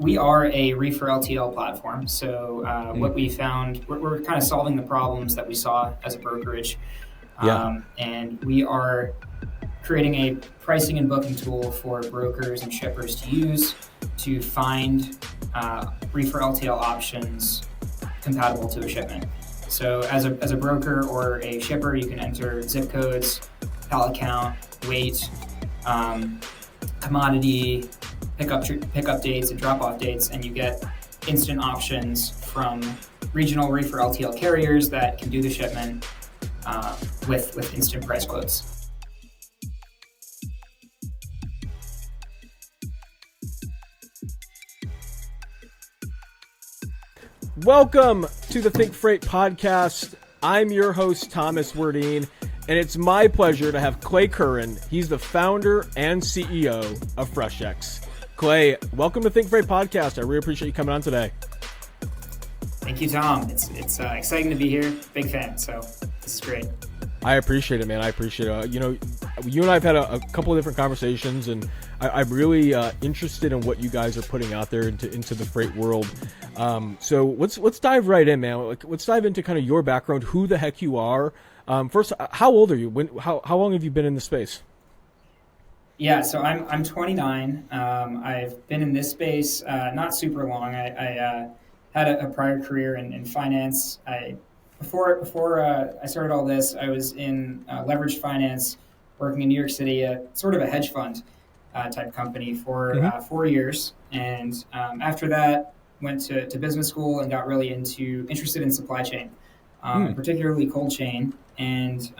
we are a Reefer LTL platform. So what we found, we're kind of solving the problems that we saw as a brokerage. Yeah. And we are creating a pricing and booking tool for brokers and shippers to use to find Reefer LTL options compatible to a shipment. So as a broker or a shipper, you can enter zip codes, pallet count, weight, commodity, pickup dates and drop-off dates, and you get instant options from regional Reefer LTL carriers that can do the shipment with instant price quotes. Welcome to the ThinkFreight podcast. I'm your host, Thomas Werdine, and it's my pleasure to have Clay Curran. He's the founder and CEO of FreshX. Clay, welcome to ThinkFreight podcast. I really appreciate you coming on today. Thank you, Tom. It's exciting to be here. Big fan, so this is great. I appreciate it, man. I appreciate it. You and I have had a couple of different conversations, and I'm really interested in what you guys are putting out there into the freight world. So let's dive right in, man. Let's dive into kind of your background, who the heck you are. First, how old are you? How long have you been in the space? Yeah, so I'm 29. I've been in this space not super long. I had a prior career in finance. Before I started all this, I was in leveraged finance, working in New York City, sort of a hedge fund type company for 4 years. And after that, went to business school and got really interested in supply chain, particularly cold chain, and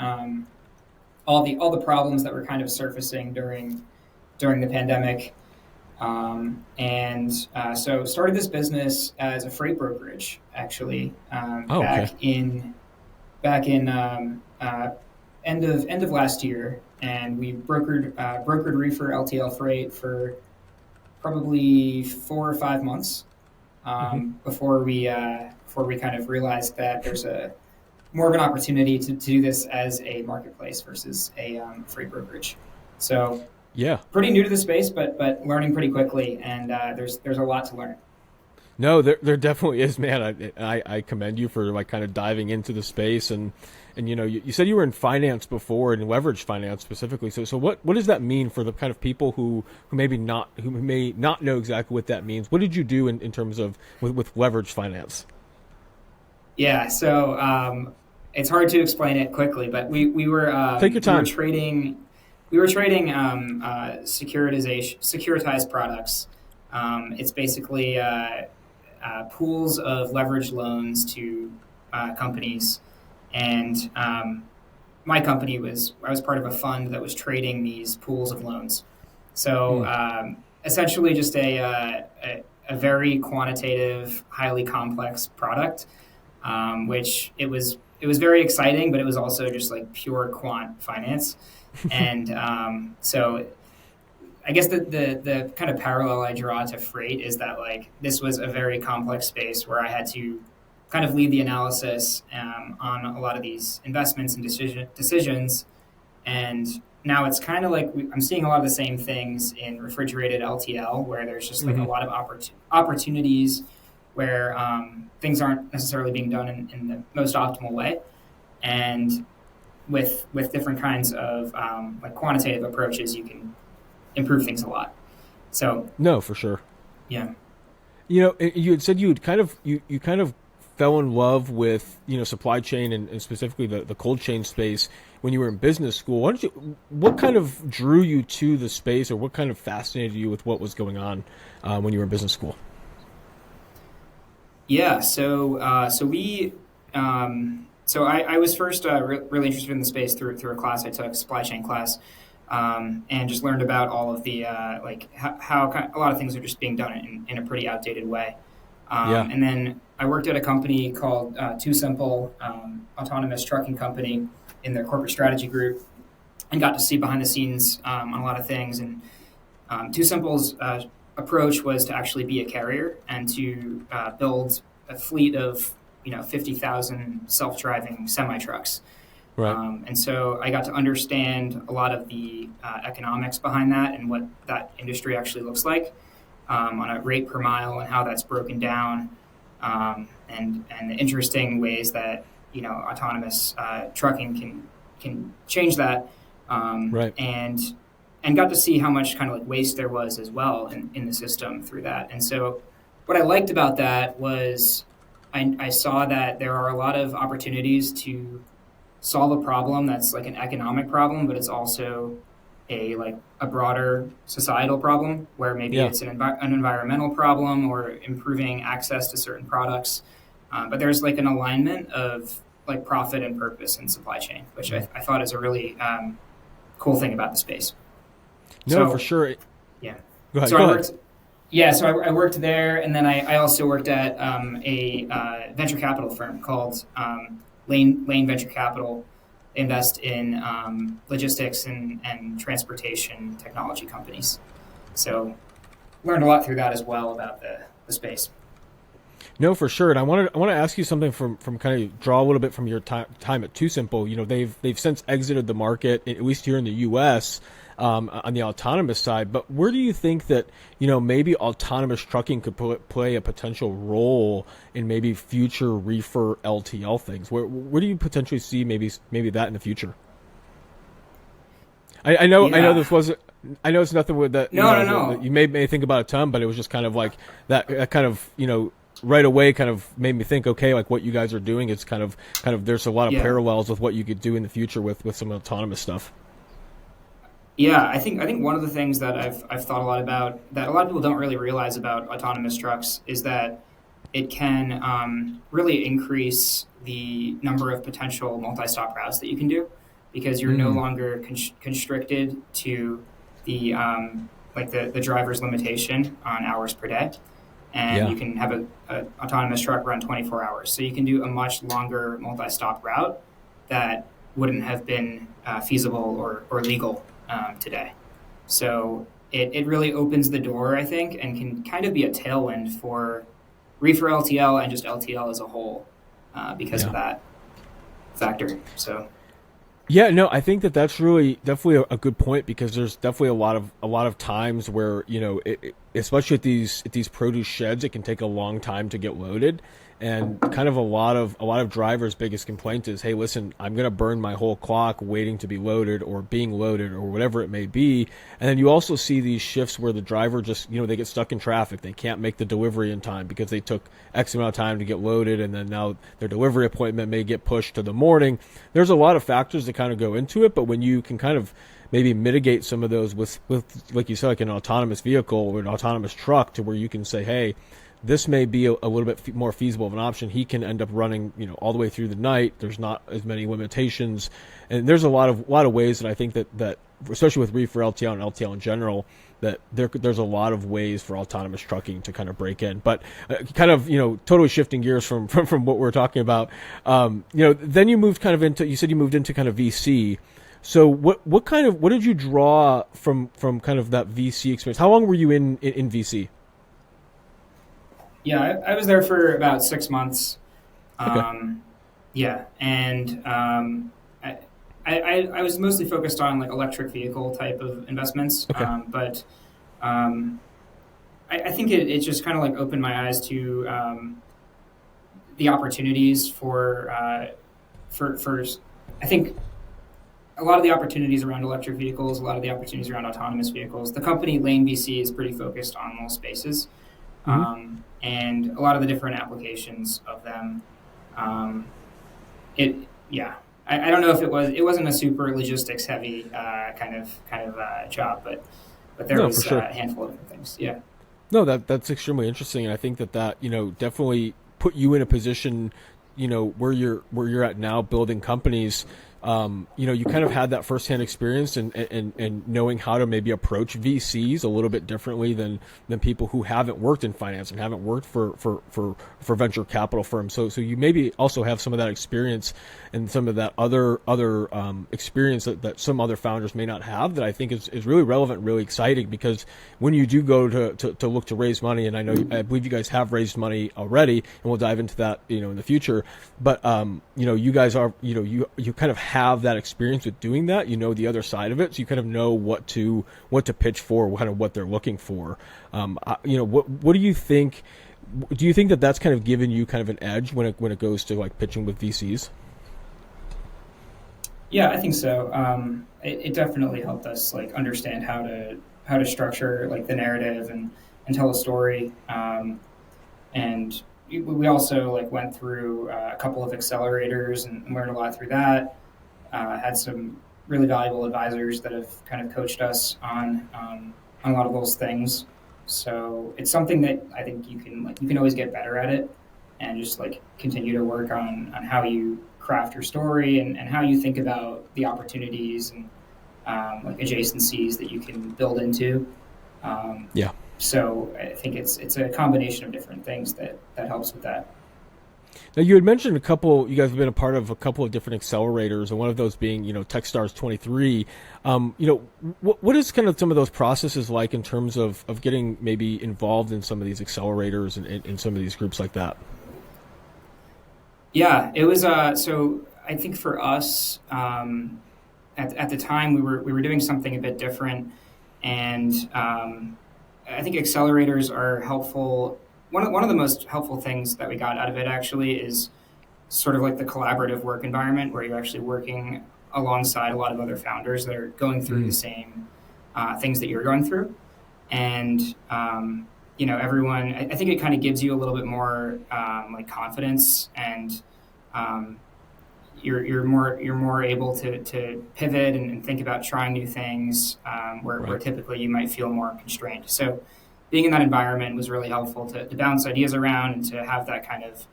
all the problems that were kind of surfacing during the pandemic. So started this business as a freight brokerage, actually, back in end of last year, and we brokered Reefer LTL freight for probably 4 or 5 months before we kind of realized that there's more of an opportunity to do this as a marketplace versus a freight brokerage. So. Yeah, pretty new to the space, but learning pretty quickly, and there's a lot to learn. No, there definitely is, man. I commend you for kind of diving into the space, and you said you were in finance before, and leverage finance specifically. So what does that mean for the kind of people who may not know exactly what that means? What did you do in terms of with leverage finance? Yeah, so it's hard to explain it quickly, but we were take your time. We were trading securitized products. It's basically pools of leveraged loans to companies. And my company I was part of a fund that was trading these pools of loans. So essentially just a very quantitative, highly complex product, which it was very exciting, but it was also just like pure quant finance. And so I guess the kind of parallel I draw to freight is that like this was a very complex space where I had to kind of lead the analysis on a lot of these investments and decisions. And now it's kind of like I'm seeing a lot of the same things in refrigerated LTL, where there's just like a lot of opportunities where things aren't necessarily being done in the most optimal way. And with different kinds of like quantitative approaches, you can improve things a lot. So no, for sure. Yeah. You had said you kind of fell in love with supply chain and specifically the cold chain space when you were in business school. What kind of drew you to the space, or what kind of fascinated you with what was going on when you were in business school? Yeah. So I was first really interested in the space through a class I took, supply chain class, and just learned about all of the how a lot of things are just being done in a pretty outdated way. And then I worked at a company called Too Simple, autonomous trucking company, in their corporate strategy group, and got to see behind the scenes on a lot of things. And Too Simple's approach was to actually be a carrier and to build a fleet of 50,000 self-driving semi-trucks. Right. And so I got to understand a lot of the economics behind that and what that industry actually looks like. on a rate per mile and how that's broken down, and the interesting ways that autonomous trucking can change that, Right. and got to see how much kind of like waste there was as well in the system through that. And so what I liked about that was I saw that there are a lot of opportunities to solve a problem that's like an economic problem, but it's also a broader societal problem where maybe Yeah. it's an environmental problem or improving access to certain products. But there's like an alignment of like profit and purpose in supply chain, which I thought is a really cool thing about the space. No, So for sure. yeah, Go ahead. so Go I ahead. worked. Yeah, so I worked there, and then I also worked at a venture capital firm called Lane Venture Capital. They invest in logistics and transportation technology companies. So learned a lot through that as well about the space. No, for sure. And I want to ask you something from kind of draw a little bit from your time at Too Simple. They've since exited the market, at least here in the U.S. On the autonomous side. But where do you think that maybe autonomous trucking could play a potential role in maybe future reefer LTL things? Where do you potentially see maybe that in the future? I know this wasn't. I know it's nothing with that. No. That you may think about a ton, but it was just kind of like that kind of right away kind of made me think, okay, like what you guys are doing, it's kind of there's a lot of parallels with what you could do in the future with some autonomous stuff. Yeah, I think one of the things that I've thought a lot about that a lot of people don't really realize about autonomous trucks is that it can really increase the number of potential multi-stop routes that you can do, because you're no longer constricted to the the driver's limitation on hours per day, and you can have a autonomous truck run 24 hours. So you can do a much longer multi-stop route that wouldn't have been feasible or legal today. So it really opens the door, I think, and can kind of be a tailwind for Reefer LTL and just LTL as a whole because of that factor. So yeah, no, I think that's really definitely a good point, because there's definitely a lot of times where especially at these produce sheds, it can take a long time to get loaded, and kind of a lot of drivers' biggest complaint is, hey, listen, I'm going to burn my whole clock waiting to be loaded or being loaded or whatever it may be. And then you also see these shifts where the driver just they get stuck in traffic, they can't make the delivery in time because they took X amount of time to get loaded, and then now their delivery appointment may get pushed to the morning. There's a lot of factors that kind of go into it, but when you can kind of maybe mitigate some of those with like you said, like an autonomous vehicle or an autonomous truck, to where you can say, hey, this may be a little bit more feasible of an option. He can end up running, all the way through the night. There's not as many limitations, and there's a lot of ways that I think that especially with Reefer LTL and LTL in general, that there's a lot of ways for autonomous trucking to kind of break in. But kind of totally shifting gears from what we're talking about. Then you moved kind of into. You said you moved into kind of VC. So what did you draw from kind of that VC experience? How long were you in VC? yeah, I was there for about 6 months. Okay. Yeah, and I was mostly focused on like electric vehicle type of investments, Okay. but I think it just kind of like opened my eyes to the opportunities for I think a lot of the opportunities around electric vehicles, a lot of the opportunities around autonomous vehicles. The company Lane VC is pretty focused on those spaces, and a lot of the different applications of them. I don't know if it wasn't a super logistics heavy kind of job, but there No, was for sure. a handful of different things. Yeah. No, that's extremely interesting, and I think that definitely put you in a position, where you're at now, building companies. You kind of had that firsthand experience and knowing how to maybe approach VCs a little bit differently than people who haven't worked in finance and haven't worked for venture capital firms. So you maybe also have some of that experience and some of that other experience that some other founders may not have, that I think is really relevant, really exciting, because when you do go to look to raise money, and I believe you guys have raised money already, and we'll dive into that in the future, but you guys are you kind of have that experience with doing that. You know the other side of it, so you kind of know what to pitch for, kind of what they're looking for. What do you think? Do you think that that's kind of given you kind of an edge when it goes to like pitching with VCs? Yeah, I think so. It definitely helped us like understand how to structure like the narrative and tell a story. And we also like went through a couple of accelerators and learned a lot through that. Had some really valuable advisors that have kind of coached us on a lot of those things. So it's something that I think you can always get better at it, and just like continue to work on how you craft your story and how you think about the opportunities and like adjacencies that you can build into. Um, Yeah. so I think it's a combination of different things that helps with that. Now you had mentioned a couple. You guys have been a part of a couple of different accelerators, and one of those being, Techstars 23. What is kind of some of those processes like in terms of getting maybe involved in some of these accelerators and in some of these groups like that? Yeah, it was. So I think for us, at the time, we were doing something a bit different, and I think accelerators are helpful. One of the most helpful things that we got out of it actually is sort of like the collaborative work environment where you're actually working alongside a lot of other founders that are going through the Mm, same things that you're going through, and everyone. I think it kind of gives you a little bit more like confidence, and um, you're more able to pivot and think about trying new things, where right. typically you might feel more constrained. So being in that environment was really helpful to bounce ideas around and to have that kind of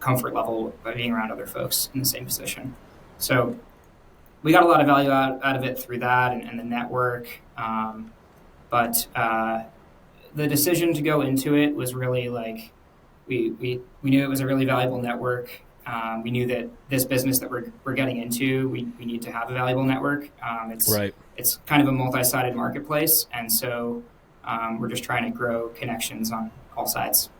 comfort level by being around other folks in the same position. So we got a lot of value out of it through that and the network. But the decision to go into it was really like we knew it was a really valuable network. We knew that this business that we're getting into, we need to have a valuable network. Right. It's kind of a multi-sided marketplace, and so we're just trying to grow connections on all sides.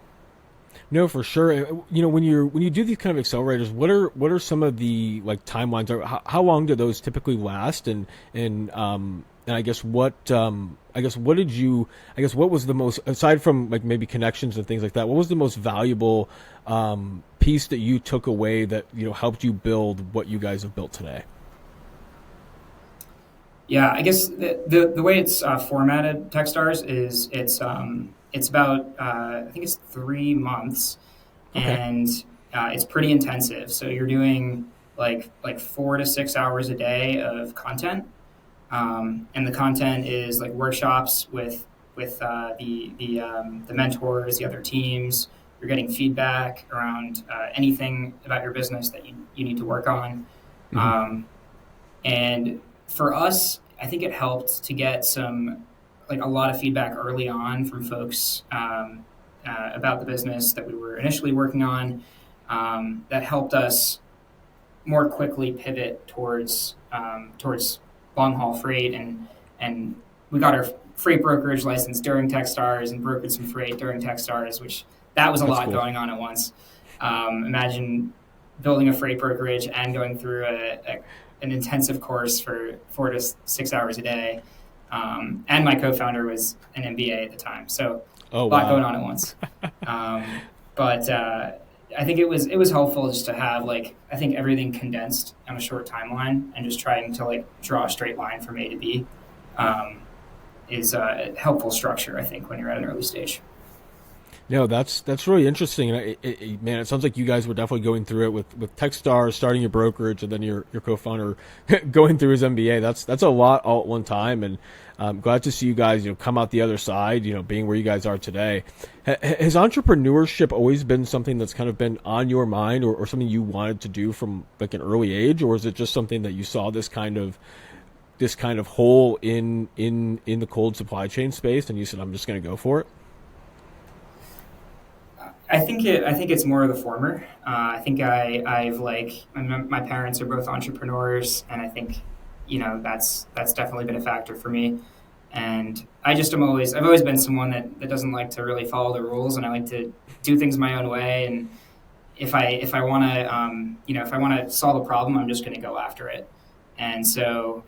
No, for sure. When you do these kind of accelerators, what are some of the like timelines? Or how long do those typically last? And what was the most, aside from like maybe connections and things like that, what was the most valuable piece that you took away that helped you build what you guys have built today? Yeah, I guess the way it's formatted, Techstars, is it's about I think it's 3 months, Okay. and it's pretty intensive. So you're doing like 4 to 6 hours a day of content, and the content is like workshops with the mentors, the other teams. You're getting feedback around anything about your business that you need to work on. Hmm. Um, and for us, I think it helped to get like a lot of feedback early on from folks about the business that we were initially working on. That helped us more quickly pivot towards long haul freight, and we got our freight brokerage license during Techstars and brokered some freight during Techstars, which that was a That's lot cool. going on at once. Imagine building a freight brokerage and going through an intensive course for 4 to 6 hours a day. And my co-founder was an MBA at the time, so Oh a lot going wow. on at once. But I think it was helpful just to have like I think everything condensed on a short timeline and just trying to like draw a straight line from A to B um, is a helpful structure I think when you're at an early stage. No, that's really interesting. And man, it sounds like you guys were definitely going through it with Techstars, starting your brokerage, and then your co-founder going through his MBA. That's a lot all at one time, and I'm glad to see you guys come out the other side. Being where you guys are today. Has entrepreneurship always been something that's kind of been on your mind, or something you wanted to do from like an early age, or is it just something that you saw this kind of hole in the cold supply chain space, and you said, I'm just going to go for it? I think it's more of the former. I think I've like my parents are both entrepreneurs, and I think that's definitely been a factor for me. And I've always been someone that doesn't like to really follow the rules, and I like to do things my own way. And if I want to if I want to solve a problem, I'm just going to go after it. And so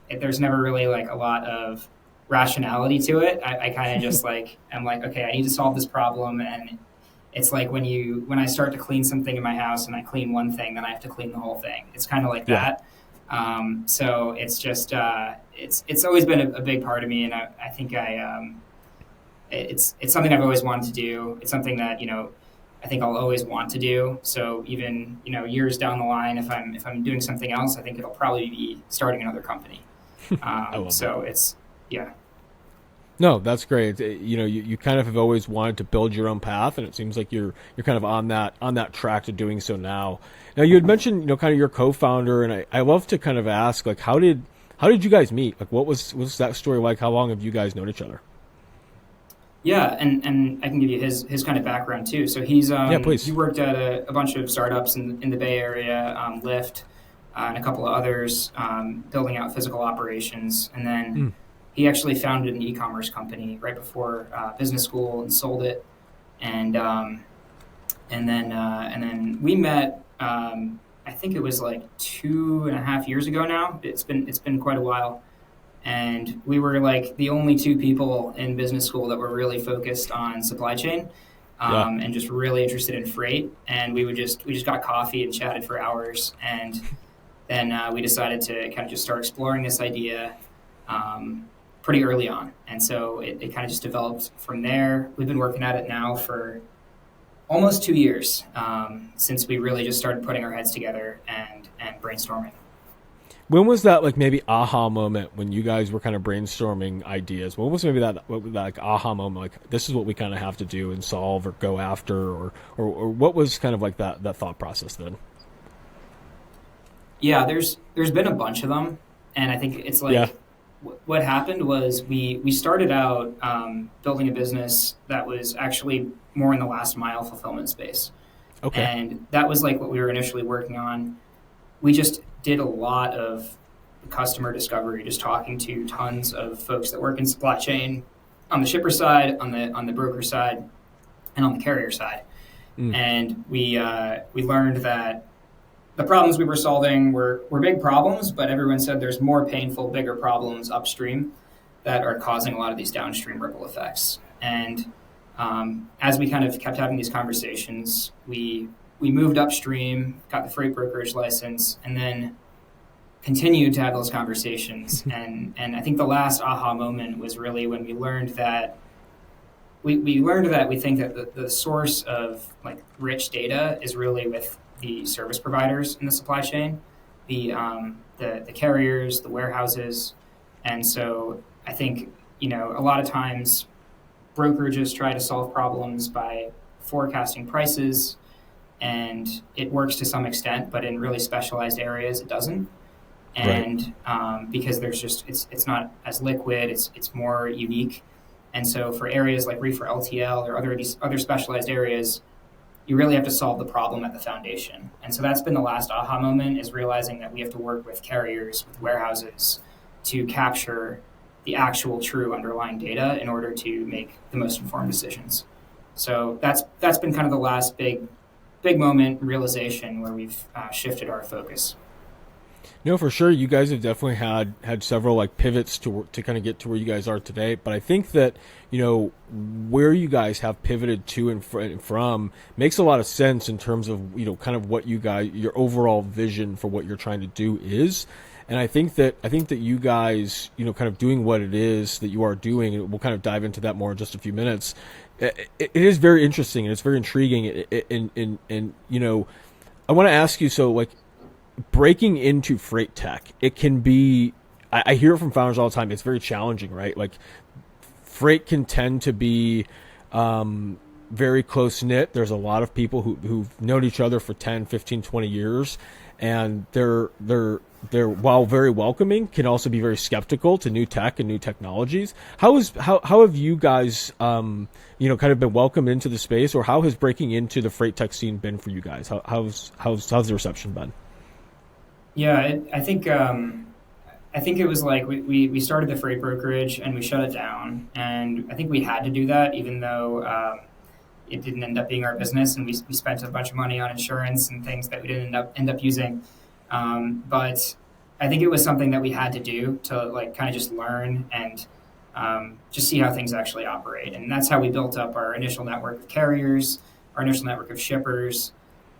there's never really like a lot of rationality to it. I kind of just like I'm like, okay, I need to solve this problem. And it's like when I start to clean something in my house and I clean one thing, then I have to clean the whole thing. It's kind of like Yeah. that. So it's just it's always been a big part of me, and I think it's something I've always wanted to do. It's something that I think I'll always want to do. So even years down the line, if I'm doing something else, I think it'll probably be starting another company. I love that. So it's yeah. No, that's great. You kind of have always wanted to build your own path, and it seems like you're kind of on that track to doing so now. Now you had mentioned kind of your co-founder, and I love to kind of ask like how did you guys meet? Like what was that story like? How long have you guys known each other? Yeah, and I can give you his kind of background too. So Yeah, he please. worked at a bunch of startups in the Bay Area, Lyft, and a couple of others, building out physical operations. And then Mm, he actually founded an e-commerce company right before business school and sold it. And and then we met. I think it was like 2.5 years ago now. It's been quite a while, and we were like the only two people in business school that were really focused on supply chain, yeah. and just really interested in freight. And we just got coffee and chatted for hours, and then we decided to kind of just start exploring this idea pretty early on. And so it kind of just developed from there. We've been working at it now for almost 2 years, since we really just started putting our heads together and brainstorming. When was that like maybe aha moment when you guys were kind of brainstorming ideas? When was maybe that like aha moment? Like this is what we kind of have to do and solve or go after, or what was kind of like that thought process then? Yeah, there's been a bunch of them, and I think it's Yeah. like what happened was we started out building a business that was actually more in the last mile fulfillment space, Okay. and that was like what we were initially working on. We just did a lot of customer discovery, just talking to tons of folks that work in supply chain on the shipper side, on the broker side, and on the carrier side. Mm, And we learned that the problems we were solving were big problems, but everyone said there's more painful, bigger problems upstream that are causing a lot of these downstream ripple effects. And as we kind of kept having these conversations, we moved upstream, got the freight brokerage license, and then continued to have those conversations. And I think the last aha moment was really when we learned that we think that the source of like rich data is really with the service providers in the supply chain, the carriers, the warehouses. And so I think a lot of times brokerages try to solve problems by forecasting prices, and it works to some extent, but in really specialized areas it doesn't. right. And because there's just it's not as liquid, it's more unique. And so for areas like Reefer LTL or these other specialized areas, you really have to solve the problem at the foundation. And so that's been the last aha moment, is realizing that we have to work with carriers, with warehouses, to capture the actual true underlying data in order to make the most informed decisions. So that's been kind of the last big moment realization where we've shifted our focus. No, for sure. You guys have definitely had several like pivots to kind of get to where you guys are today. But I think that where you guys have pivoted to and from makes a lot of sense in terms of kind of what your overall vision for what you're trying to do is. And I think that you guys kind of doing what it is that you are doing, and we'll kind of dive into that more in just a few minutes. It is very interesting and it's very intriguing. And I want to ask you, so like breaking into freight tech, it can be, I hear it from founders all the time, it's very challenging, right? Like freight can tend to be very close knit. There's a lot of people who've known each other for 10, 15, 20 years, and they're while very welcoming, can also be very skeptical to new tech and new technologies. How have you guys kind of been welcomed into the space, or how has breaking into the freight tech scene been for you guys? How's the reception been? Yeah, I think it was like we started the freight brokerage and we shut it down, and I think we had to do that, even though it didn't end up being our business, and we spent a bunch of money on insurance and things that we didn't end up using. But I think it was something that we had to do to like kind of just learn and just see how things actually operate. And that's how we built up our initial network of carriers, our initial network of shippers,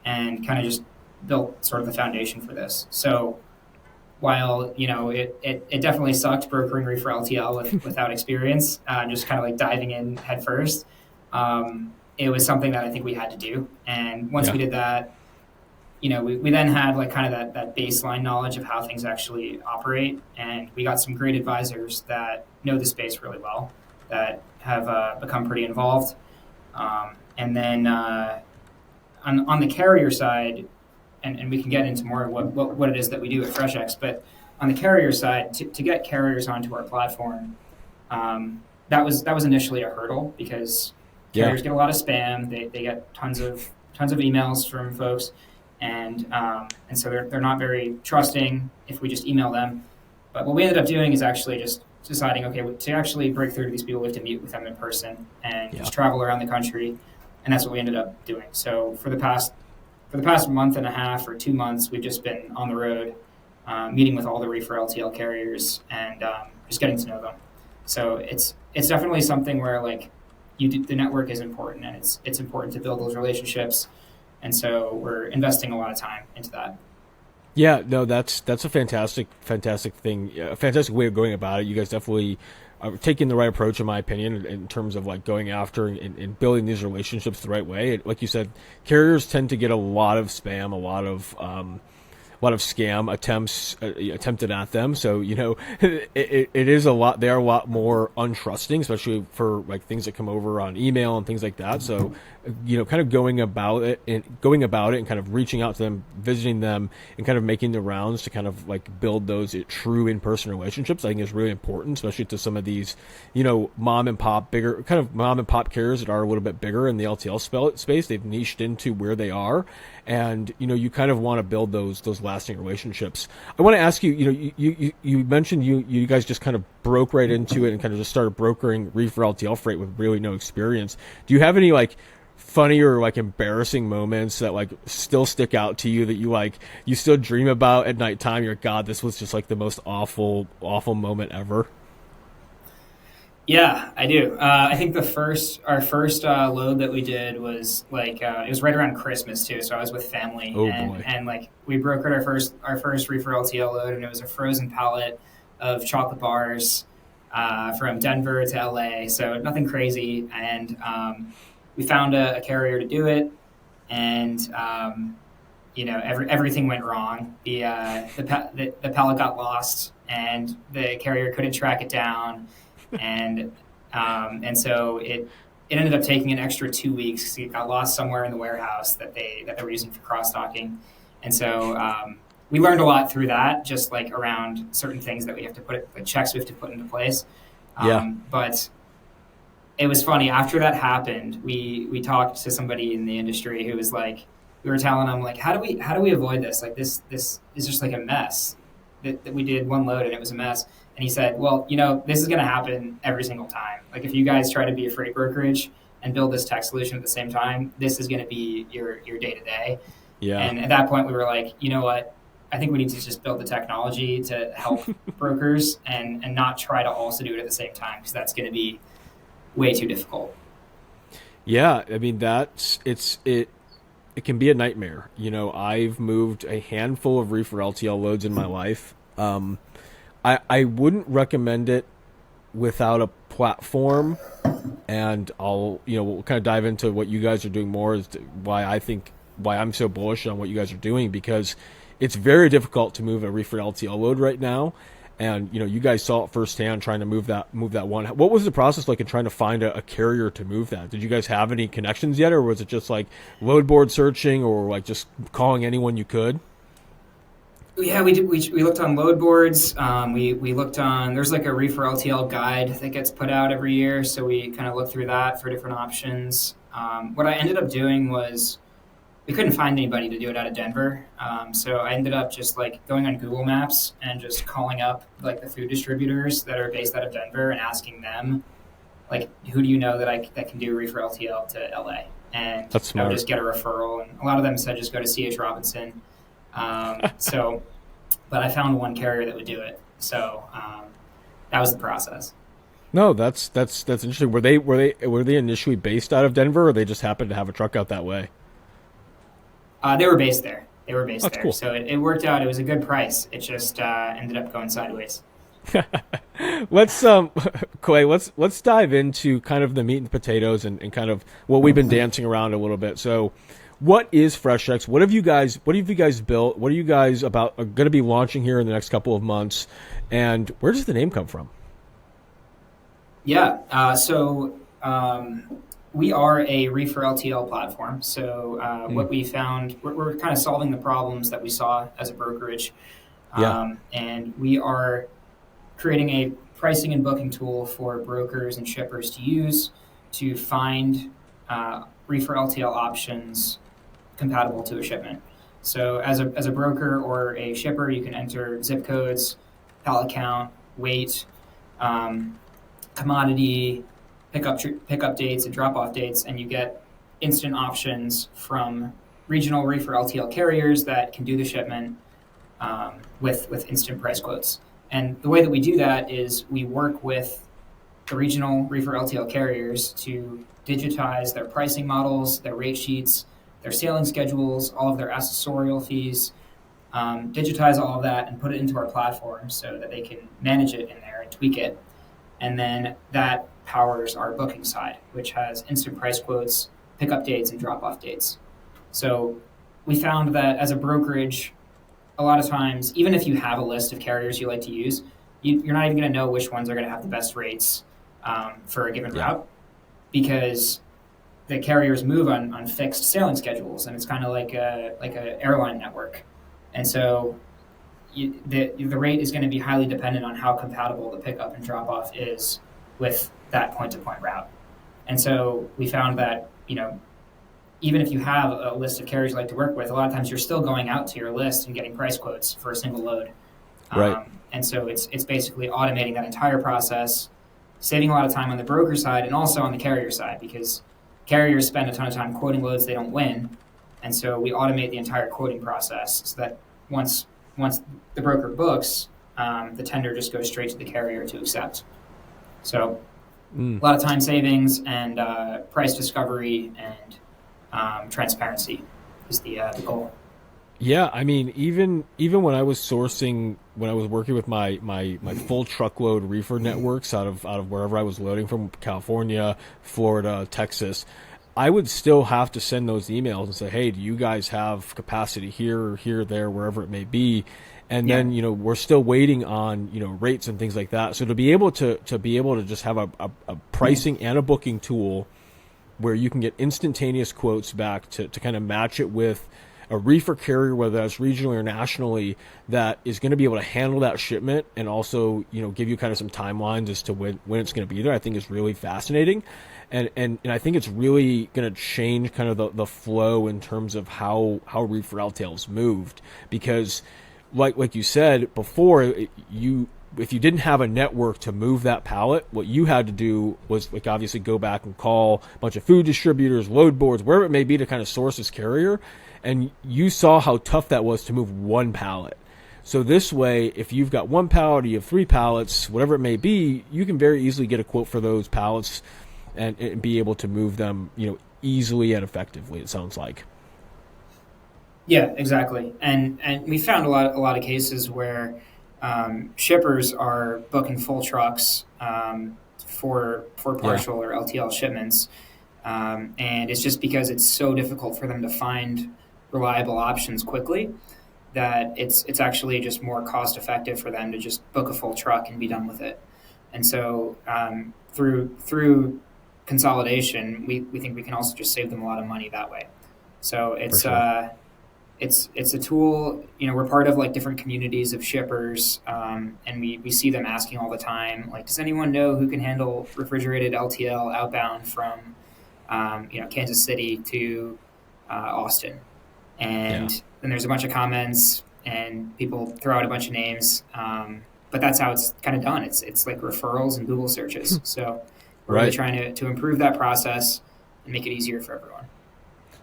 and kind of just built sort of the foundation for this. So while it definitely sucked brokering Reefer LTL without experience, just kind of like diving in head first, it was something that I think we had to do. And once we did that, we then had like kind of that baseline knowledge of how things actually operate, and we got some great advisors that know the space really well, that have become pretty involved. And then on the carrier side, and we can get into more of what it is that we do at FreshX, but on the carrier side, to get carriers onto our platform, that was initially a hurdle because carriers get a lot of spam. They get tons of emails from folks, and so they're not very trusting if we just email them. But what we ended up doing is actually just deciding, okay, to actually break through to these people, we have to meet with them in person and just travel around the country, and that's what we ended up doing. So for the past month and a half or 2 months, we've just been on the road, meeting with all the Reefer LTL carriers and just getting to know them. So it's definitely something where like the network is important, and it's important to build those relationships. And so we're investing a lot of time into that. Yeah, no, that's a fantastic thing, a fantastic way of going about it. You guys definitely are taking the right approach, in my opinion, in terms of like going after and building these relationships the right way. Like you said, carriers tend to get a lot of spam, a lot of scam attempts attempted at them. So it is a lot. They are a lot more untrusting, especially for like things that come over on email and things like that. So kind of going about it and kind of reaching out to them, visiting them, and kind of making the rounds to kind of like build those true in-person relationships, I think is really important, especially to some of these mom and pop carriers that are a little bit bigger in the LTL space. They've niched into where they are, and you kind of want to build those lasting relationships. I want to ask you, you mentioned you guys just kind of broke right into it and kind of just started brokering Reefer LTL freight with really no experience. Do you have any like funny or like embarrassing moments that like still stick out to you that you still dream about at nighttime? You're like, God, this was just like the most awful moment ever. Yeah, I do. I think our first load that we did was like it was right around Christmas too. So I was with family, Oh and boy. and like we brokered our first Reefer LTL load, and it was a frozen pallet of chocolate bars from Denver to LA. So nothing crazy, and we found a carrier to do it, and everything went wrong. The pallet got lost, and the carrier couldn't track it down, and so it ended up taking an extra 2 weeks. It got lost somewhere in the warehouse that they were using for cross docking, and so we learned a lot through that, just like around certain things that we have to checks we have to put into place. But it was funny. After that happened, we talked to somebody in the industry who was like, we were telling them like, how do we avoid this? Like this is just like a mess. That we did one load and it was a mess. And he said, well, this is going to happen every single time. Like if you guys try to be a freight brokerage and build this tech solution at the same time, this is going to be your day to day. Yeah. And at that point, we were like, you know what? I think we need to just build the technology to help brokers and not try to also do it at the same time, because that's going to be way too difficult. Yeah, I mean it can be a nightmare. I've moved a handful of Reefer LTL loads in my life. I wouldn't recommend it without a platform, and we'll kind of dive into what you guys are doing more, as to why I'm so bullish on what you guys are doing, because it's very difficult to move a Reefer LTL load right now. And you guys saw it firsthand trying to move that one. What was the process like in trying to find a carrier to move that? Did you guys have any connections yet, or was it just like load board searching, or like just calling anyone you could? Yeah, we did. We looked on load boards. We looked on. There's like a Reefer LTL guide that gets put out every year, so we kind of looked through that for different options. What I ended up doing was, we couldn't find anybody to do it out of Denver. So I ended up just like going on Google Maps and just calling up like the food distributors that are based out of Denver and asking them, like, who do you know that can do Reefer LTL to LA? and That's I would smart. just get a referral. And a lot of them said just go to C.H. Robinson. So, but I found one carrier that would do it. So that was the process. No, that's interesting. Were they initially based out of Denver, or they just happened to have a truck out that way? They were based there. They were Oh, based that's there. cool. So it worked out. It was a good price. It just ended up going sideways. Let's Clay, let's dive into kind of the meat and potatoes and kind of what we've been dancing around a little bit. So, what is FreshX? What have you guys built? What are you guys about going to be launching here in the next couple of months? And where does the name come from? Yeah. We are a Reefer LTL platform. So Mm, what we found, we're kind of solving the problems that we saw as a brokerage, yeah. and we are creating a pricing and booking tool for brokers and shippers to use to find Reefer LTL options compatible to a shipment. So as a broker or a shipper, you can enter zip codes, pallet count, weight, um, commodity, pickup dates, and drop off dates, and you get instant options from regional Reefer LTL carriers that can do the shipment with instant price quotes. And the way that we do that is we work with the regional Reefer LTL carriers to digitize their pricing models, their rate sheets, their sailing schedules, all of their accessorial fees, digitize all of that and put it into our platform so that they can manage it in there and tweak it. And then that powers our booking side, which has instant price quotes, pickup dates, and drop off dates. So we found that as a brokerage, a lot of times, even if you have a list of carriers you like to use, you're not even going to know which ones are going to have the best rates for a given Yeah. route because the carriers move on fixed sailing schedules, and it's kind of like a airline network. And so the rate is going to be highly dependent on how compatible the pickup and drop off is with that point to point route. And so we found that, even if you have a list of carriers you like to work with, a lot of times you're still going out to your list and getting price quotes for a single load. Right. And so it's basically automating that entire process, saving a lot of time on the broker side and also on the carrier side because carriers spend a ton of time quoting loads they don't win. And so we automate the entire quoting process so that once the broker books, the tender just goes straight to the carrier to accept. So Mm. a lot of time savings and price discovery and transparency is the goal. Yeah, I mean, even when I was sourcing, when I was working with my full truckload reefer networks out of wherever I was loading from, California, Florida, Texas, I would still have to send those emails and say, hey, do you guys have capacity here, here, there, wherever it may be? And Yeah. then, we're still waiting on, rates and things like that. So to be able to just have a pricing and a booking tool where you can get instantaneous quotes back to kind of match it with a reefer carrier, whether that's regionally or nationally, that is going to be able to handle that shipment and also, give you kind of some timelines as to when it's going to be there, I think is really fascinating. And I think it's really going to change kind of the flow in terms of how reefer LTL's moved. Because like you said before, if you didn't have a network to move that pallet, what you had to do was like obviously go back and call a bunch of food distributors, load boards, wherever it may be to kind of source this carrier. And you saw how tough that was to move one pallet. So this way, if you've got one pallet or you have three pallets, whatever it may be, you can very easily get a quote for those pallets and be able to move them, easily and effectively, it sounds like. Yeah, exactly. And we found a lot of cases where shippers are booking full trucks for Yeah, partial or LTL shipments, and it's just because it's so difficult for them to find reliable options quickly that it's actually just more cost effective for them to just book a full truck and be done with it. And so through consolidation, we think we can also just save them a lot of money that way. So for it's sure. it's a tool. We're part of like different communities of shippers, and we see them asking all the time, like, does anyone know who can handle refrigerated LTL outbound from Kansas City to Austin? Yeah. And then there's a bunch of comments, and people throw out a bunch of names. But that's how it's kind of done. It's like referrals and Google searches. So we're really Right. trying to improve that process and make it easier for everyone.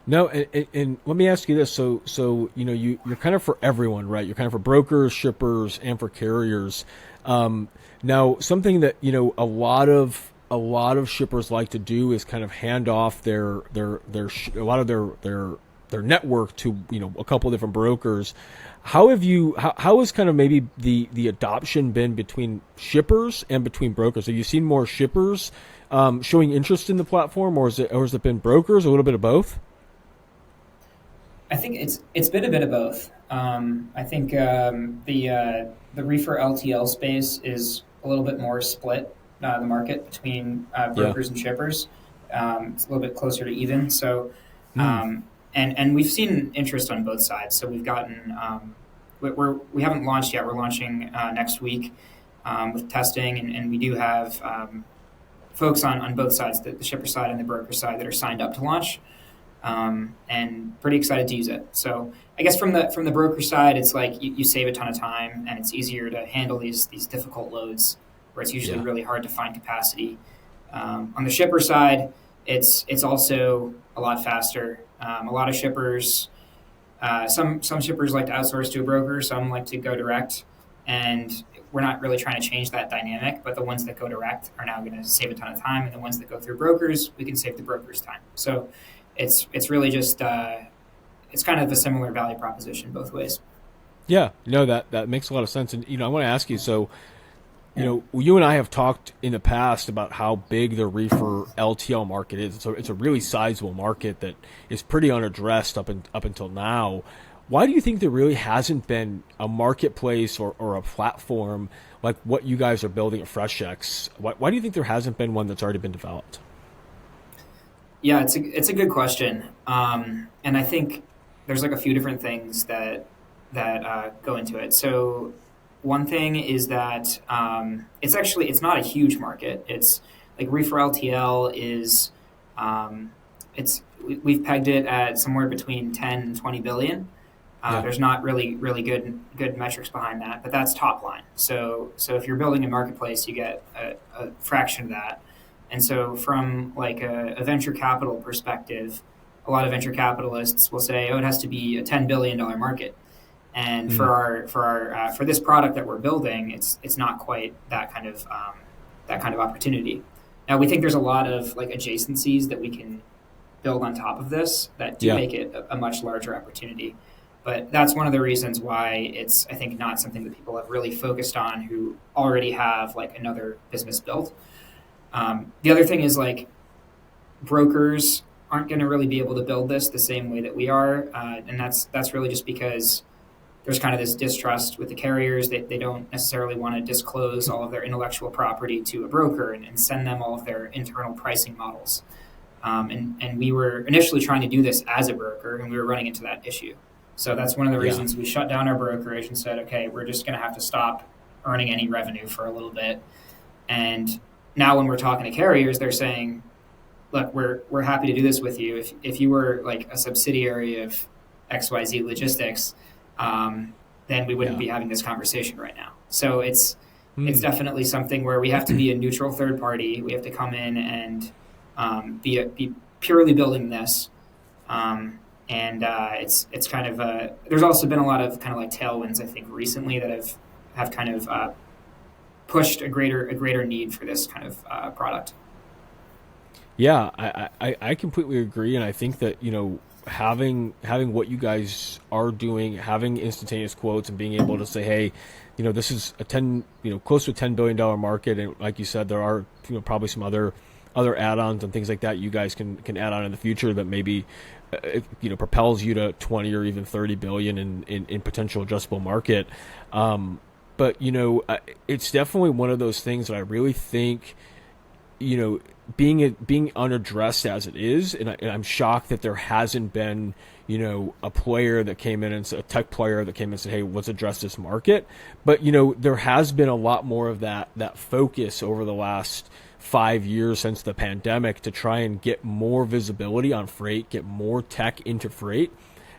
No, and let me ask you this. So you're kind of for everyone, right? You're kind of for brokers, shippers, and for carriers. Now, something that a lot of shippers like to do is kind of hand off a lot of their network to a couple of different brokers. How has kind of maybe the adoption been between shippers and between brokers? Have you seen more shippers showing interest in the platform, or has it been brokers, a little bit of both? I think it's been a bit of both. I think the Reefer LTL space is a little bit more split, the market between Yeah. brokers and shippers. It's a little bit closer to even. So, Mm. and we've seen interest on both sides. So we've gotten we haven't launched yet. We're launching next week with testing, and we do have folks on both sides, the shipper side and the broker side, that are signed up to launch. And pretty excited to use it. So I guess from the broker side, it's like you save a ton of time, and it's easier to handle these difficult loads where it's usually Yeah. really hard to find capacity. On the shipper side, it's also a lot faster. A lot of shippers, some shippers like to outsource to a broker, some like to go direct, and we're not really trying to change that dynamic. But the ones that go direct are now going to save a ton of time, and the ones that go through brokers, we can save the brokers time. So it's really just it's kind of a similar value proposition both ways. Yeah, no, that makes a lot of sense. And I want to ask you. So, Yeah. you and I have talked in the past about how big the reefer LTL market is. So it's a really sizable market that is pretty unaddressed up until now. Why do you think there really hasn't been a marketplace or a platform like what you guys are building at FreshX? Why do you think there hasn't been one that's already been developed? Yeah, it's a good question, and I think there's like a few different things that go into it. So one thing is that it's not a huge market. It's like Reefer LTL is we've pegged it at somewhere between 10 and 20 billion. Yeah. There's not really good metrics behind that, but that's top line. So if you're building a marketplace, you get a fraction of that. And so from like a venture capital perspective, a lot of venture capitalists will say, "Oh, it has to be a $10 billion market." And Mm. for this product that we're building, it's not quite that kind of opportunity. Now we think there's a lot of like adjacencies that we can build on top of this that do Yeah. make it a much larger opportunity. But that's one of the reasons why it's, I think, not something that people have really focused on who already have like another business built. The other thing is like brokers aren't going to really be able to build this the same way that we are, and that's really just because there's kind of this distrust with the carriers. They don't necessarily want to disclose all of their intellectual property to a broker and send them all of their internal pricing models. And we were initially trying to do this as a broker, and we were running into that issue. So that's one of the Yeah. reasons we shut down our brokerage and said, okay, we're just going to have to stop earning any revenue for a little bit. And now when we're talking to carriers, they're saying, look, we're happy to do this with you. If you were like a subsidiary of XYZ Logistics, then we wouldn't Yeah. be having this conversation right now. So it's Mm. definitely something where we have to be a neutral third party. We have to come in and be purely building this. And it's kind of there's also been a lot of kind of like tailwinds, I think, recently that have kind of pushed a greater need for this kind of product. Yeah, I completely agree, and I think that having what you guys are doing, having instantaneous quotes, and being able to say, hey, this is a close to a $10 billion market, and like you said, there are probably some other add-ons and things like that you guys can add on in the future that maybe propels you to 20 or even 30 billion in potential addressable market. But it's definitely one of those things that I really think being unaddressed as it is, and I'm shocked that there hasn't been a player that came in and a tech player that came in and said, hey, let's address this market. But there has been a lot more of that focus over the last 5 years since the pandemic to try and get more visibility on freight, get more tech into freight.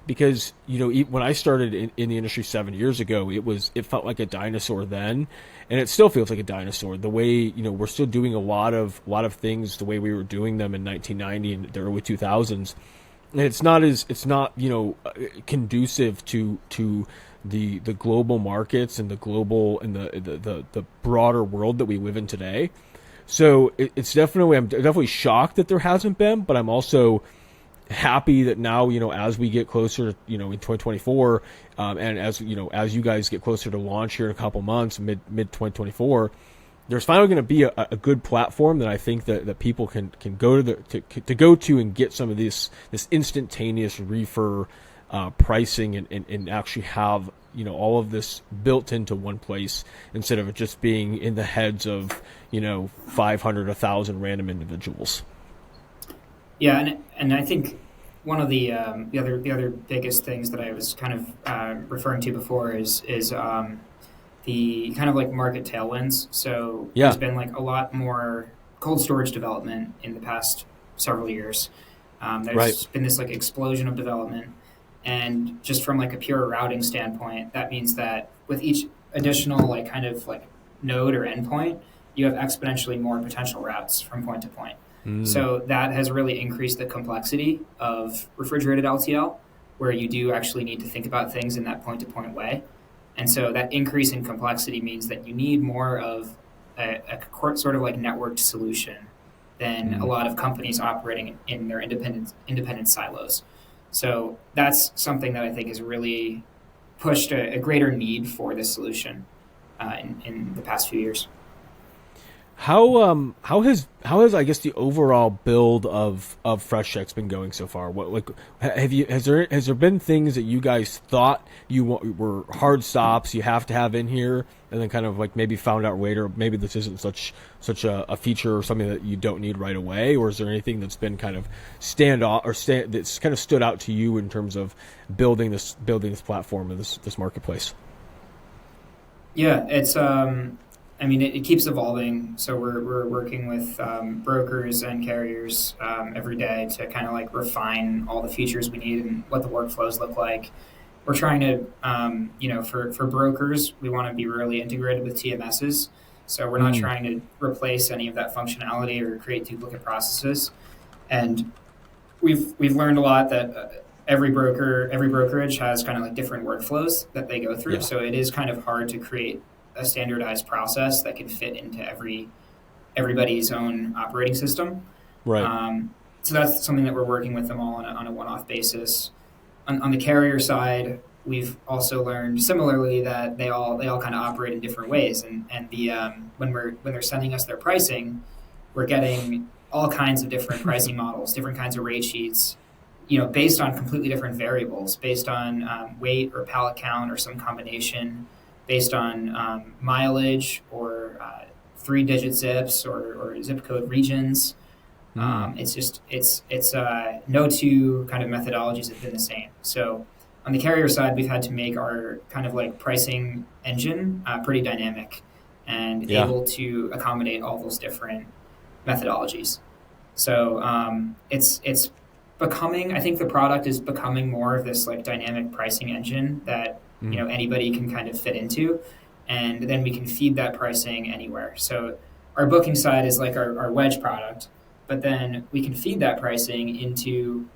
Because when I started in the industry 7 years ago, it felt like a dinosaur then, and it still feels like a dinosaur. The way we're still doing a lot of things the way we were doing them in 1990 and the early 2000s, and it's not conducive to the global markets and the global and the broader world that we live in today. So it's definitely, I'm definitely shocked that there hasn't been, but I'm also happy that now, as we get closer, in 2024, and as you guys get closer to launch here in a couple months, mid 2024, there's finally going to be a good platform that I think that people can go to go to and get some of this instantaneous reefer pricing and actually have all of this built into one place instead of it just being in the heads of 500 1,000 random individuals. Yeah, and I think one of the other biggest things that I was kind of referring to before is the kind of like market tailwinds. So Yeah. there's been like a lot more cold storage development in the past several years. Right. There's been this like explosion of development, and just from like a pure routing standpoint, that means that with each additional like kind of like node or endpoint, you have exponentially more potential routes from point to point. Mm. So that has really increased the complexity of refrigerated LTL, where you do actually need to think about things in that point to point way. And so that increase in complexity means that you need more of a sort of like networked solution than a Mm. lot of companies operating in their independent silos. So that's something that I think has really pushed a greater need for this solution in the past few years. How has I guess the overall build of FreshX been going so far? What like have you has there been things that you guys thought were hard stops you have to have in here, and then kind of like maybe found out later maybe this isn't such a feature or something that you don't need right away, or is there anything that's been kind of that's kind of stood out to you in terms of building this platform and this marketplace? Yeah, it's I mean, it keeps evolving. So we're working with brokers and carriers every day to kind of like refine all the features we need and what the workflows look like. We're trying to, for brokers, we want to be really integrated with TMSs. So we're not Mm. trying to replace any of that functionality or create duplicate processes. And we've learned a lot that every brokerage has kind of like different workflows that they go through. Yeah. So it is kind of hard to create a standardized process that can fit into everybody's own operating system. Right. So that's something that we're working with them all on a one-off basis. On the carrier side, we've also learned similarly that they all kind of operate in different ways, and when they're sending us their pricing, we're getting all kinds of different pricing models, different kinds of rate sheets, based on completely different variables, based on weight or pallet count or some combination, based on mileage or three-digit zips or zip code regions. Mm. It's no two kind of methodologies have been the same. So on the carrier side, we've had to make our kind of like pricing engine pretty dynamic and Yeah. able to accommodate all those different methodologies. So it's becoming. I think the product is becoming more of this like dynamic pricing engine that Mm. anybody can kind of fit into, and then we can feed that pricing anywhere. So our booking side is like our wedge product, but then we can feed that pricing into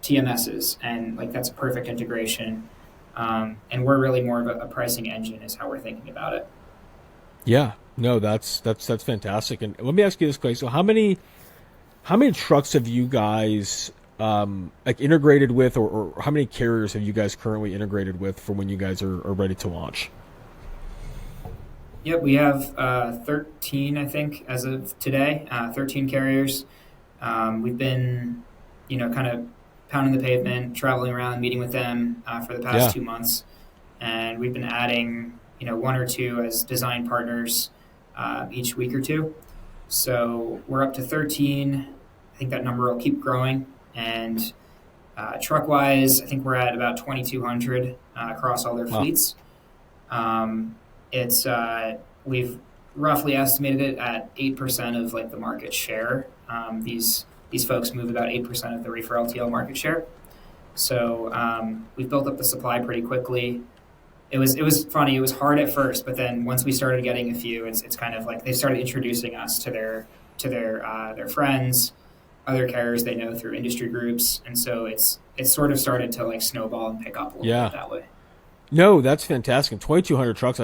TMSs, and like that's a perfect integration. And we're really more of a pricing engine, is how we're thinking about it. Yeah, no, that's fantastic. And let me ask you this, Clay. So how many trucks have you guys like integrated with, or how many carriers have you guys currently integrated with for when you guys are ready to launch? Yep, we have 13, I think, as of today. 13 carriers. We've been, kind of pounding the pavement, traveling around, meeting with them for the past Yeah. 2 months, and we've been adding, one or two as design partners each week or two. So we're up to 13. I think that number will keep growing. And truck wise, I think we're at about 2,200 across all their Wow. fleets. It's we've roughly estimated it at 8% of like the market share. These folks move about 8% of the Reefer LTL market share. So we've built up the supply pretty quickly. It was funny. It was hard at first, but then once we started getting a few, it's kind of like they started introducing us to their friends, other carriers they know through industry groups, and so it's sort of started to like snowball and pick up a little bit Yeah. that way. No, that's fantastic. 2,200 trucks,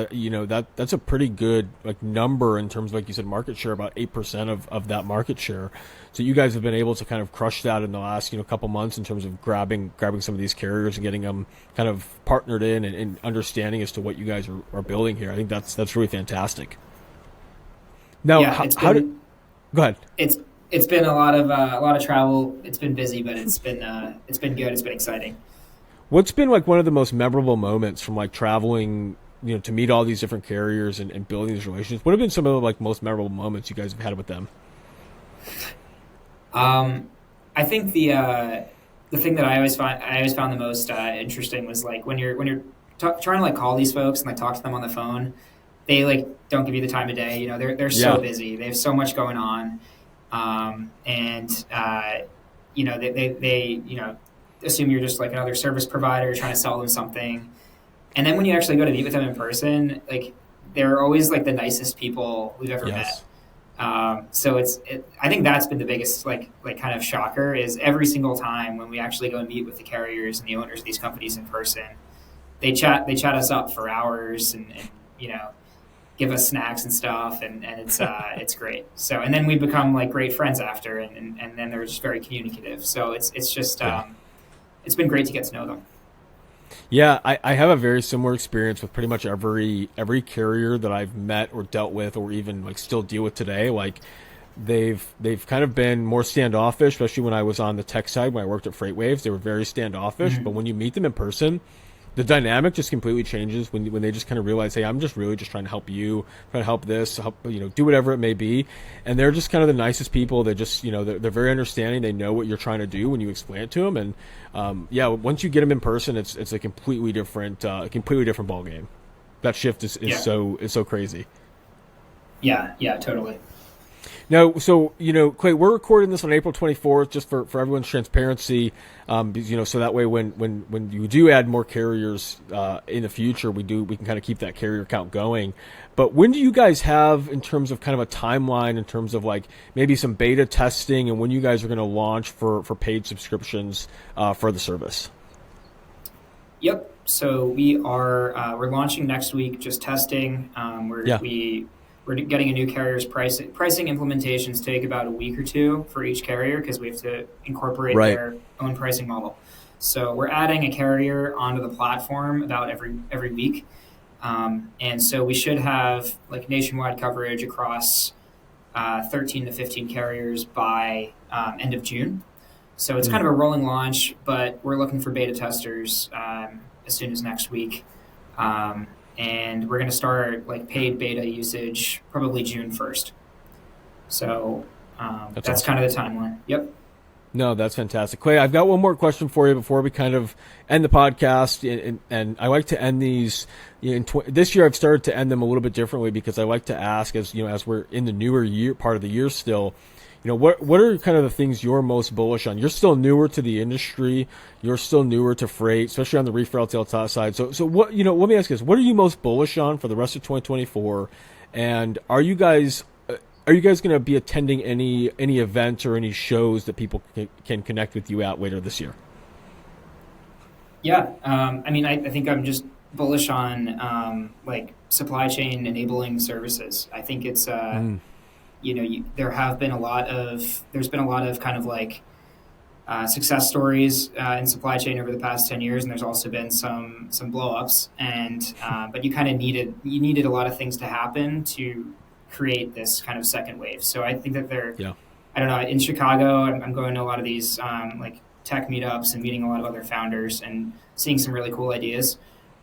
that's a pretty good like number in terms of, like you said, market share, about 8% of that market share. So you guys have been able to kind of crush that in the last, couple months in terms of grabbing some of these carriers and getting them kind of partnered in and understanding as to what you guys are building here. I think that's really fantastic. Now, Yeah, go ahead. it's it's been a lot of travel. It's been busy, but it's been good. It's been exciting. What's been like one of the most memorable moments from like traveling, to meet all these different carriers and building these relationships? What have been some of the like most memorable moments you guys have had with them? I think the thing that I always found the most interesting was like when you're trying to like call these folks and like talk to them on the phone, they like don't give you the time of day. You know, they're so Yeah. busy. They have so much going on, and they assume you're just like another service provider trying to sell them something. And then when you actually go to meet with them in person, like they're always like the nicest people we've ever met. Yes. I think that's been the biggest kind of shocker is every single time when we actually go and meet with the carriers and the owners of these companies in person, they chat us up for hours and give us snacks and stuff and it's great. So and then we become like great friends after and then they're just very communicative. So it's just Yeah. it's been great to get to know them. Yeah, I have a very similar experience with pretty much every carrier that I've met or dealt with or even like still deal with today. Like they've kind of been more standoffish, especially when I was on the tech side when I worked at FreightWaves. They were very standoffish, but Mhm. when you meet them in person, the dynamic just completely changes when they just kind of realize, hey, I'm just really just trying to help you, trying to help this, help do whatever it may be, and they're just kind of the nicest people. They just they're very understanding. They know what you're trying to do when you explain it to them, and yeah, once you get them in person, it's a completely different ball game. That shift Yeah. is so crazy. Yeah. Yeah. Totally. Now, so, Clay, we're recording this on April 24th, just for everyone's transparency, so that way when you do add more carriers in the future, we can kind of keep that carrier count going. But when do you guys have, in terms of kind of a timeline, in terms of like maybe some beta testing, and when you guys are going to launch for paid subscriptions for the service? Yep. So we're launching next week, just testing. Yeah. We're getting a new carrier's pricing implementations take about a week or two for each carrier because we have to incorporate Right. their own pricing model. So we're adding a carrier onto the platform about every week, and so we should have like nationwide coverage across 13 to 15 carriers by end of June. So it's kind of a rolling launch, but we're looking for beta testers as soon as next week. Um, and we're going to start like paid beta usage probably June 1st. So That's that's awesome. kind of the timeline. Yep. No, that's fantastic. Clay, I've got one more question for you before we kind of end the podcast. And I like to end these. This year, I've started to end them a little bit differently because I like to ask, as we're in the newer year part of the year still, what are kind of the things you're most bullish on? You're still newer to the industry. You're still newer to freight, especially on the Reefer LTL side. So what, let me ask you this. What are you most bullish on for the rest of 2024? And are you guys going to be attending any events or any shows that people can connect with you at later this year? Yeah. I mean, I think I'm just bullish on like supply chain enabling services. I think it's there's been a lot of kind of like success stories in supply chain over the past 10 years, and there's also been some blow ups. And but you kind of needed a lot of things to happen to create this kind of second wave. So I think that Yeah. I don't know, in Chicago, I'm going to a lot of these like tech meetups and meeting a lot of other founders and seeing some really cool ideas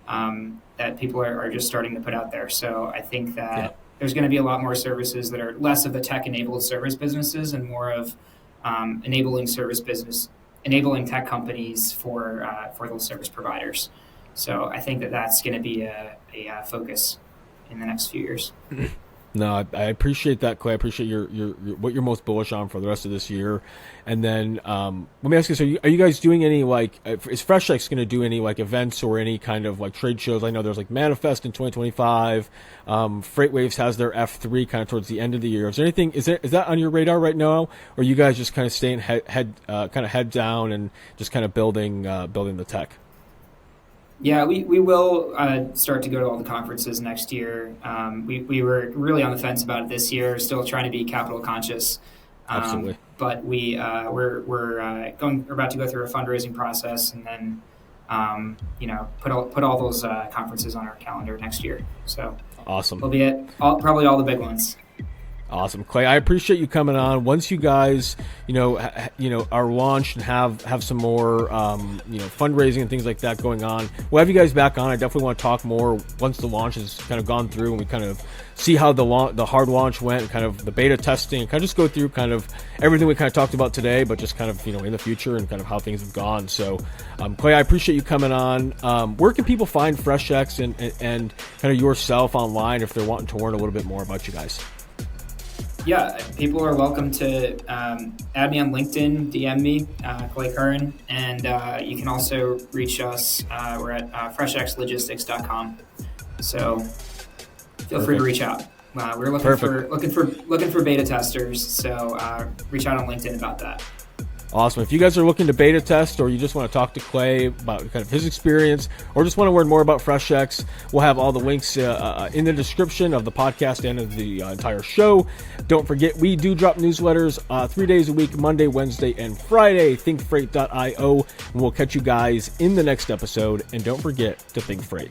that people are just starting to put out there. So I think Yeah. that there's going to be a lot more services that are less of the tech-enabled service businesses and more of enabling tech companies for those service providers. So I think that that's going to be a focus in the next few years. No, I appreciate that, Clay. I appreciate your what you're most bullish on for the rest of this year. And then let me ask you: so, are you guys doing any is FreshX going to do any events or any kind of trade shows? I know there's Manifest in 2025. FreightWaves has their F3 kind of towards the end of the year. Is there anything? Is that on your radar right now, or are you guys just kind of staying head down and just kind of building the tech? Yeah, we will start to go to all the conferences next year. We were really on the fence about it this year, still trying to be capital conscious. Absolutely. But we're about to go through a fundraising process, and then put all those conferences on our calendar next year. So awesome. We'll be at probably all the big ones. Awesome, Clay. I appreciate you coming on. Once you guys, are launched and have some more, fundraising and things like that going on, we'll have you guys back on. I definitely want to talk more once the launch has kind of gone through and we kind of see how the hard launch went, and kind of the beta testing, and kind of just go through kind of everything we kind of talked about today, but just kind of in the future and kind of how things have gone. So, Clay, I appreciate you coming on. Where can people find FreshX and kind of yourself online if they're wanting to learn a little bit more about you guys? Yeah, people are welcome to add me on LinkedIn, DM me, Clay Curran, and you can also reach us. We're at freshxlogistics.com. So feel free to reach out. We're looking for beta testers. So reach out on LinkedIn about that. Awesome. If you guys are looking to beta test, or you just want to talk to Clay about kind of his experience, or just want to learn more about FreshX, we'll have all the links in the description of the podcast and of the entire show. Don't forget, we do drop newsletters 3 days a week, Monday, Wednesday, and Friday, thinkfreight.io, and we'll catch you guys in the next episode. And don't forget to think freight.